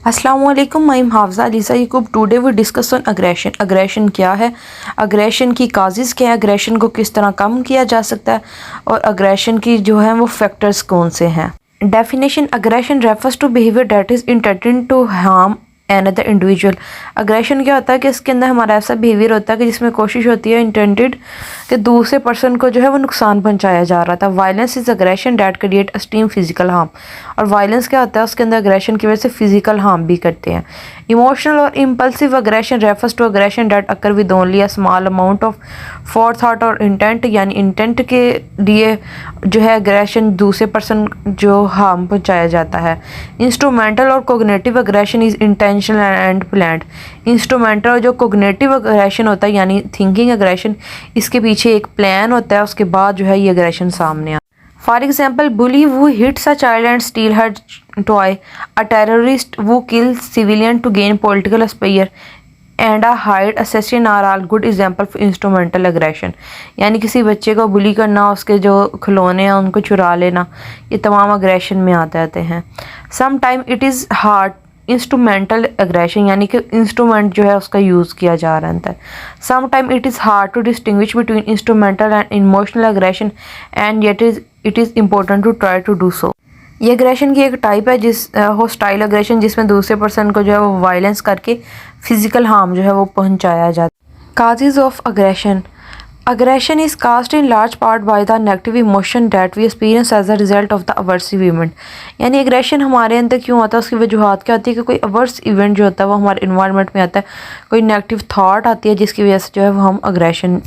अस्सलाम वालेकुम, I am Hafza Alisa Yaqoob. Today we discuss on aggression. Aggression क्या है, अग्रेशन की काजेज़ क्या है, अग्रेशन को किस तरह कम किया जा सकता है और अग्रेशन की जो है वो फैक्टर्स कौन से हैं। Definition: aggression refers to behaviour that is intended to harm another individual. Aggression क्या होता है कि इसके अंदर हमारा ऐसा बिहेवियर होता है कि जिसमें कोशिश होती है इंटेंडेड कि दूसरे पर्सन को जो है वो नुकसान पहुंचाया जा रहा था। Violence is aggression that create extreme physical harm. और वायलेंस क्या होता है, उसके अंदर अग्रेशन की वजह से फिजिकल हार्म भी करते हैं। इमोशनल और impulsive aggression refers to aggression that occur with only a small amount of forethought और इंटेंट, यानी इंटेंट के लिए जो है अग्रेशन दूसरे पर्सन जो हार्म पहुंचाया जाता है। इंस्ट्रूमेंटल और cognitive aggression is intentional and planned. Instrumental जो कोग्निटिव अग्रेशन होता है यानी थिंकिंग अग्रेशन, इसके पीछे एक प्लान होता है, उसके बाद जो है ये अग्रेशन सामने आता है। For example, bully who hits a child and steal her toy, a terrorist who kills civilian to gain political aspire, and a hired assassin are all good example of instrumental aggression। यानी किसी बच्चे को बुली करना, उसके जो खिलौने हैं उनको चुरा लेना, ये तमाम अग्रेशन में आते आते हैं। Some time it is hard instrumental aggression, यानी कि इंस्ट्रूमेंट जो है उसका यूज़ किया जा रहा है। Some time it is hard to distinguish between instrumental and emotional aggression and yet it is important to try to do so. ये अग्रेशन की एक टाइप है जिस होस्टाइल अग्रेशन, जिसमें दूसरे पर्सन को जो है वो वायलेंस करके फिजिकल हार्म जो है वो पहुंचाया जाता है। Causes of aggression: aggression is caused in large part by the negative emotion that we experience as a result of the aversive event. यानी अग्रेशन हमारे अंदर क्यों आता है, उसकी वजूहत क्या होती है कि कोई अवर्स इवेंट जो होता है वो हमारे इन्वायरमेंट में आता है, कोई नेगेटिव थाट आती है जिसकी वजह से जो है वो हम अग्रेशन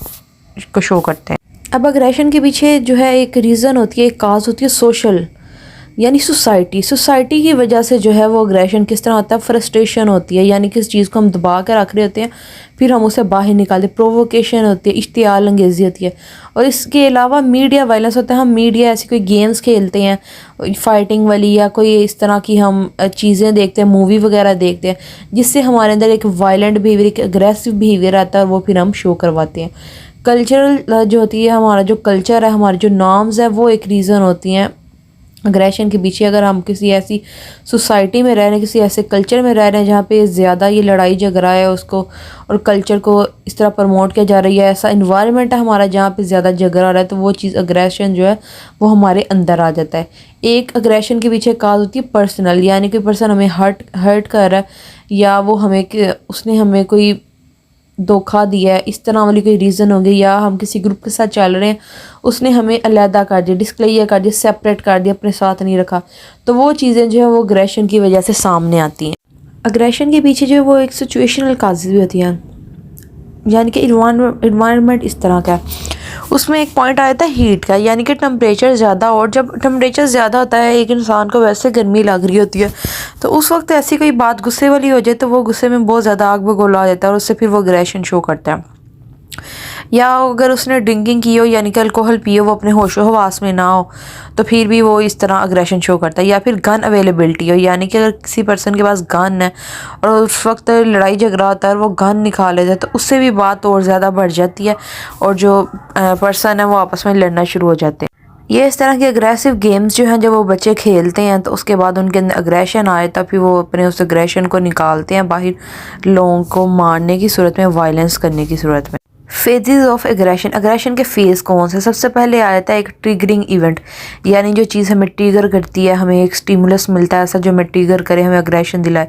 को शो करते हैं। अब अग्रेशन के पीछे जो है एक रीज़न होती है, एक काज होती है सोशल, यानी सोसाइटी की वजह से जो है वो अग्रेशन किस तरह होता है। फ्रस्ट्रेशन होती है, यानी किस चीज़ को हम दबा कर रख रहे होते हैं फिर हम उसे बाहर निकालते। प्रोवोकेशन होती है, इश्तियाल अंगेज़ी होती है। और इसके अलावा मीडिया वायलेंस होता है। हम मीडिया ऐसी कोई गेम्स खेलते हैं फाइटिंग वाली, या कोई इस तरह की हम चीज़ें देखते हैं, मूवी वगैरह देखते हैं, जिससे हमारे अंदर एक वायलेंट बिहेवियर, एक अग्रेसिव बिहेवियर आता है, वो फिर हम शो करवाते हैं। कल्चरल जो होती है, हमारा जो कल्चर है, हमारे जो नॉर्म्स है, वो एक रीज़न होती हैं अग्रेशन के पीछे। अगर हम किसी ऐसी सोसाइटी में रह रहे हैं, किसी ऐसे कल्चर में रह रहे हैं जहाँ पे ज़्यादा ये लड़ाई झगड़ा है उसको और कल्चर को इस तरह प्रमोट किया जा रही है, ऐसा इन्वायरमेंट है हमारा जहाँ पे ज़्यादा झगड़ा रहा है, तो वो चीज़ अग्रेशन जो है वो हमारे अंदर आ जाता है। एक अग्रेशन के पीछे काज होती है पर्सनल, यानी कोई पर्सन हमें हर्ट कर रहा है, या वो उसने हमें कोई धोखा दिया है, इस तरह वाली कोई रीज़न होगी। या हम किसी ग्रुप के साथ चल रहे हैं, उसने हमें अलहदा कर दिया, डिस्क्लेयर कर दिया, सेपरेट कर दिया, अपने साथ नहीं रखा, तो वो चीज़ें जो है वो अग्रेशन की वजह से सामने आती हैं। अग्रेशन के पीछे जो है वो एक सिचुएशनल काजेज़ भी होती हैं, यानी कि इन्वायरमेंट इस तरह का है। उसमें एक पॉइंट आया था हीट का, यानी कि टेम्परेचर ज़्यादा, और जब टेम्परेचर ज़्यादा होता है, एक इंसान को वैसे गर्मी लग रही होती है, तो उस वक्त ऐसी कोई बात गुस्से वाली हो जाए तो वो गुस्से में बहुत ज़्यादा आग बगोला हो जाता है और उससे फिर वो अग्रेशन शो करता है। या अगर उसने ड्रिंकिंग की हो, यानी कि अल्कोहल पिए, वो अपने होशो हवास में ना हो, तो फिर भी वो इस तरह अग्रेशन शो करता है। या फिर गन अवेलेबिलिटी हो, यानी कि अगर किसी पर्सन के पास गन है और उस वक्त लड़ाई झगड़ा होता है और वो गन निकाल लेता है, तो उससे भी बात और ज़्यादा बढ़ जाती है और जो पर्सन है वो आपस में लड़ना शुरू हो जाते हैं। ये इस तरह के अग्रेसिव गेम्स जो हैं जब वो बच्चे खेलते हैं, तो उसके बाद उनके अंदर अग्रेशन आए, तब फिर वो अपने उस अग्रेशन को निकालते हैं बाहर, लोगों को मारने की सूरत में, वायलेंस करने की सूरत में। फेजेस ऑफ एग्रेशन: अग्रेशन के फेज़ कौन से? सबसे पहले आया था एक ट्रिगरिंग इवेंट, यानी जो चीज़ हमें ट्रिगर करती है, हमें एक स्टिमुलस मिलता है ऐसा जो हमें ट्रिगर करे, हमें अग्रेशन दिलाए।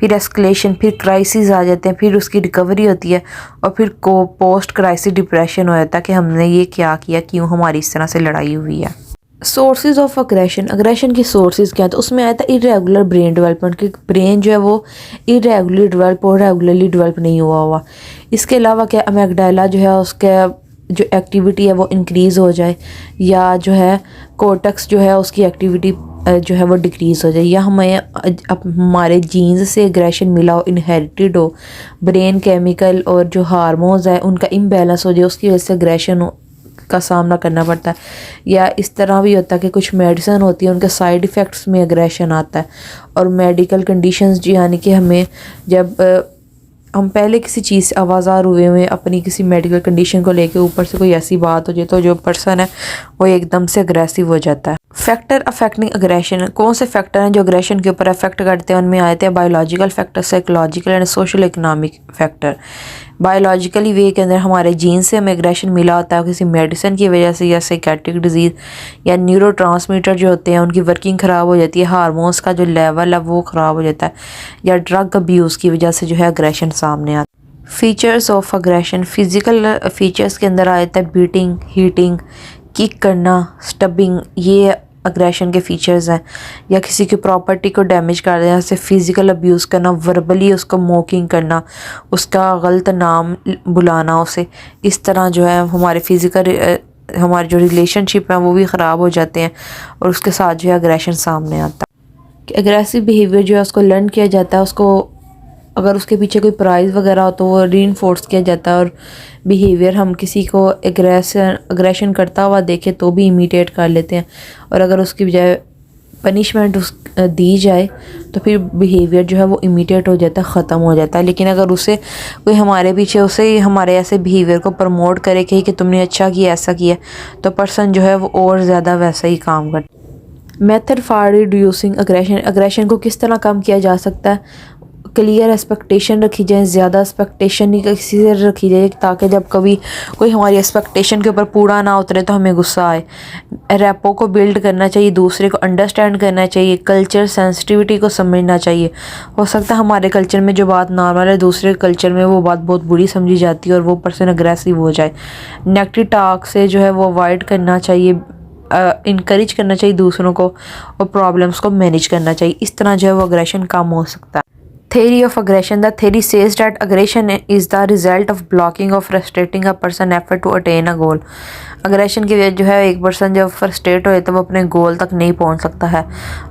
फिर एस्केलेशन, फिर क्राइसिस आ जाते हैं, फिर उसकी रिकवरी होती है, और फिर को पोस्ट क्राइसिस डिप्रेशन हो जाता है कि हमने ये क्या किया, क्यों हमारी इस तरह से लड़ाई हुई है। सोर्सेज ऑफ अग्रेशन: अग्रेशन की सोर्सेज क्या है? तो उसमें आया था इरेगुलर ब्रेन डेवलपमेंट, कि ब्रेन जो है वो इरेगुलरली डेवलप और रेगुलरली डेवलप नहीं हुआ। इसके अलावा क्या, अमेगडाला जो है उसका जो एक्टिविटी है वो इंक्रीज़ हो जाए, या जो है कोर्टेक्स जो है उसकी एक्टिविटी जो है वो डिक्रीज़ हो जाए, या हमें हमारे जीन्स से अग्रेशन मिला हो, इनहेरिटेड हो, ब्रेन केमिकल और जो हार्मोन्स है उनका इम्बैलेंस हो जाए, उसकी वजह से अग्रेशन का सामना करना पड़ता है। या इस तरह भी होता है कि कुछ मेडिसिन होती है, उनके साइड इफ़ेक्ट्स में अग्रेशन आता है। और मेडिकल कंडीशंस जी, यानी कि हमें जब हम पहले किसी चीज़ से आवाज़ार हुए हुए अपनी किसी मेडिकल कंडीशन को लेके, ऊपर से कोई ऐसी बात हो जाए तो जो पर्सन है वो एकदम से अग्रेसिव हो जाता है। फैक्टर अफेक्टिंग अग्रेशन, कौन से फैक्टर हैं जो अग्रेशन के ऊपर अफेक्ट करते हैं? उनमें आते हैं biological factor, psychological and social economic factor. Biologically वे के अंदर हमारे जीन से हमें अग्रेशन मिला होता है, किसी मेडिसिन की वजह से या साइकेट्रिक डिजीज़ या न्यूरोट्रांसमीटर जो होते हैं उनकी वर्किंग ख़राब हो जाती है, हार्मोन्स का जो लेवल है वो ख़राब हो जाता है, या ड्रग अब्यूज़ की वजह से जो है अग्रेशन सामने आता है। Features of aggression, physical features के अंदर आता है बीटिंग, हीटिंग, किक करना, स्टबिंग, ये अग्रेशन के फीचर्स हैं। या किसी की प्रॉपर्टी को डैमेज कर देना, जैसे फिज़िकल अब्यूज़ करना, वर्बली उसको मॉकिंग करना, उसका गलत नाम बुलाना उसे, इस तरह जो है हमारे फिज़िकल हमारे जो रिलेशनशिप हैं वो भी ख़राब हो जाते हैं, और उसके साथ जो है अग्रेशन सामने आता है। कि अग्रेसिव बिहेवियर जो है उसको लर्न किया जाता है, उसको अगर उसके पीछे कोई प्राइज़ वगैरह हो तो वो रीइंफोर्स किया जाता है, और बिहेवियर हम किसी को अग्रेशन करता हुआ देखें तो भी इमिटेट कर लेते हैं, और अगर उसकी बजाय पनिशमेंट दी जाए तो फिर बिहेवियर जो है वो इमिटेट हो जाता है, ख़त्म हो जाता है। लेकिन अगर उसे कोई हमारे पीछे उसे हमारे ऐसे बिहेवियर को प्रमोट करे कि तुमने अच्छा किया, ऐसा किया, तो पर्सन जो है वो और ज़्यादा वैसा ही काम करता है। Method for reducing aggression, aggression को किस तरह कम किया जा सकता है? क्लियर एक्सपेक्टेशन रखी जाए, ज़्यादा एक्सपेक्टेशन नहीं किसी से रखी जाए, ताकि जब कभी कोई हमारी एक्सपेक्टेशन के ऊपर पूरा ना उतरे तो हमें गुस्सा आए। रैपो को बिल्ड करना चाहिए, दूसरे को अंडरस्टैंड करना चाहिए, कल्चर सेंसिटिविटी को समझना चाहिए। हो सकता है हमारे कल्चर में जो बात नॉर्मल है दूसरे कल्चर में वो बात बहुत बुरी समझी जाती है और वो पर्सन अग्रेसिव हो जाए। नेगेटिव टॉक से जो है वो अवॉइड करना चाहिए, इनकरेज करना चाहिए दूसरों को, और प्रॉब्लम्स को मैनेज करना चाहिए। इस तरह जो है वो अग्रेशन कम हो सकता है। Theory of aggression. The theory says that aggression is the result of blocking or frustrating a person effort to attain a goal. Aggression की वजह जो है एक पर्सन जब फ्रस्ट्रेट हो तो वो अपने गोल तक नहीं पहुंच सकता है।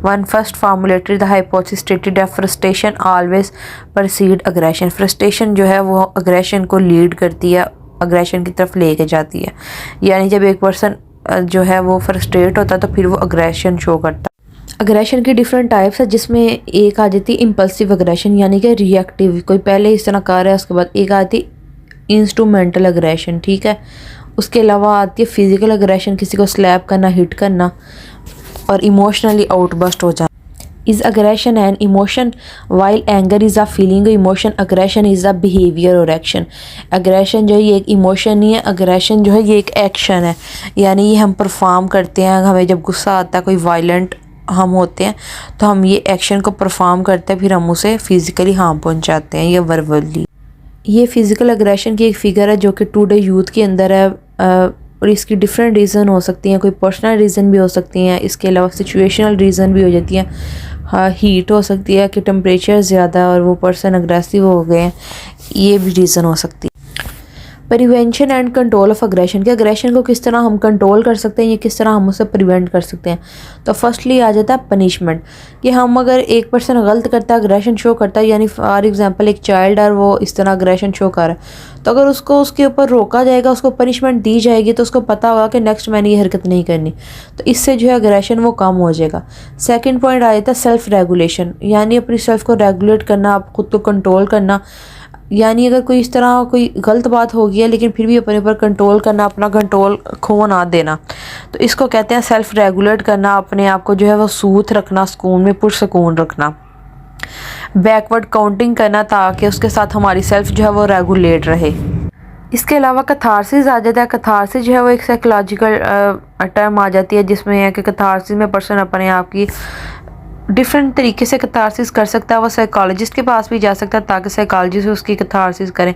One first formulated the hypothesis stated that frustration always preceded aggression. Frustration जो है वो अग्रेशन को लीड करती है, अग्रेशन की तरफ लेके जाती है। यानी जब एक पर्सन जो है वो फ्रस्ट्रेट होता है तो फिर वो अग्रेशन शो करता है। अग्रेशन की डिफरेंट टाइप्स है, जिसमें एक आ जाती है इम्पल्सिव अग्रेशन यानी कि रिएक्टिव, कोई पहले इस तरह कर रहा है उसके बाद। एक आती है इंस्ट्रूमेंटल अग्रेशन, ठीक है। उसके अलावा आती है फिजिकल अग्रेशन, किसी को स्लैप करना, हिट करना, और इमोशनली आउटबस्ट हो जाना। Is aggression an emotion while anger is a feeling emotion, aggression is a behaviour और एक्शन। अग्रेशन जो है ये एक इमोशन नहीं है, अग्रेशन जो है ये एक एक्शन है, यानी ये हम परफॉर्म करते हैं। हमें जब गुस्सा आता है, कोई वायलेंट हम होते हैं तो हम ये एक्शन को परफॉर्म करते हैं, फिर हम उसे फिज़िकली हार्म पहुंचाते हैं या वर्बली। ये फ़िज़िकल अग्रेशन की एक फ़िगर है जो कि टुडे यूथ के अंदर है, और इसकी डिफरेंट रीज़न हो सकती हैं, कोई पर्सनल रीज़न भी हो सकती हैं, इसके अलावा सिचुएशनल रीज़न भी हो जाती हैं। हाँ, हीट हो सकती है कि टेम्परेचर ज़्यादा है और वो पर्सन अग्रेसिव हो गए हैं, ये भी रीज़न हो सकती है। Prevention and control of aggression, के अग्रेशन को किस तरह हम कंट्रोल कर सकते हैं या किस तरह हम उसे प्रिवेंट कर सकते हैं। तो फर्स्टली आ जाता है पनिशमेंट, कि हम अगर एक पर्सन गलत करता है, अग्रेशन शो करता है, यानी फॉर एग्जांपल एक चाइल्ड है वो इस तरह अग्रेशन शो कर रहा है, तो अगर उसको उसके ऊपर रोका जाएगा, उसको पनिशमेंट दी जाएगी, तो उसको पता होगा कि नेक्स्ट मैंने ये हरकत नहीं करनी, तो इससे जो है अग्रेशन वो कम हो जाएगा। सेकेंड पॉइंट आ जाता है सेल्फ रेगुलेशन, यानी अपनी सेल्फ को रेगुलेट करना, आप खुद को कंट्रोल करना। यानी अगर कोई इस तरह कोई गलत बात हो गई है लेकिन फिर भी अपने ऊपर कंट्रोल करना, अपना कंट्रोल खो ना देना, तो इसको कहते हैं सेल्फ रेगुलेट करना, अपने आप को जो है वो सूथ रखना, सुकून में पुरसुकून रखना। बैकवर्ड काउंटिंग करना ताकि उसके साथ हमारी सेल्फ जो है वो रेगुलेट रहे। इसके अलावा कथारसिस आ जाता है। कथारसिस जो है वो एक साइकोलॉजिकल टर्म आ जाती है, जिसमें है कि कथारसिस में पर्सन अपने आप की डिफरेंट तरीके से कथारसिस कर सकता है। वो साइकोलॉजिस्ट के पास भी जा सकता है ताकि साइकोलॉजिस्ट उसकी कथारसिस करें,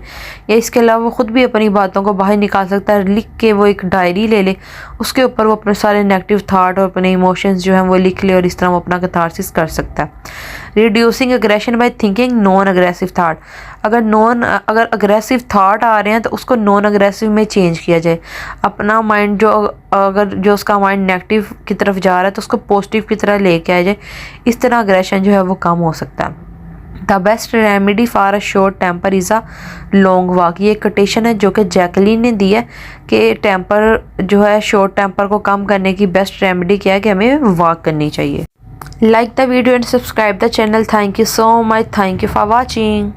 या इसके अलावा वो ख़ुद भी अपनी बातों को बाहर निकाल सकता है। लिख के वो एक डायरी ले ले, उसके ऊपर वो अपने सारे नेगेटिव थाट और अपने इमोशंस जो हैं वो लिख ले, और इस तरह वो अपना कथारसिस कर सकता है। Reducing aggression by thinking non aggressive thought, अगर अग्रेसिव थाट आ रहे हैं तो उसको नॉन अग्रेसिव में चेंज किया जाए। अपना माइंड जो उसका माइंड नेगेटिव की तरफ जा रहा है तो उसको पॉजिटिव की तरह लेके आ जाए। इस तरह अग्रेशन जो है वो कम हो सकता है। The best remedy for a short temper is a long walk, ये कोटेशन है जो कि जैकलीन ने दी है कि टेम्पर जो है शॉर्ट टेम्पर को कम करने की बेस्ट रेमेडी क्या है कि हमें वॉक करनी चाहिए। Like the video and subscribe the channel. Thank you so much. Thank you for watching.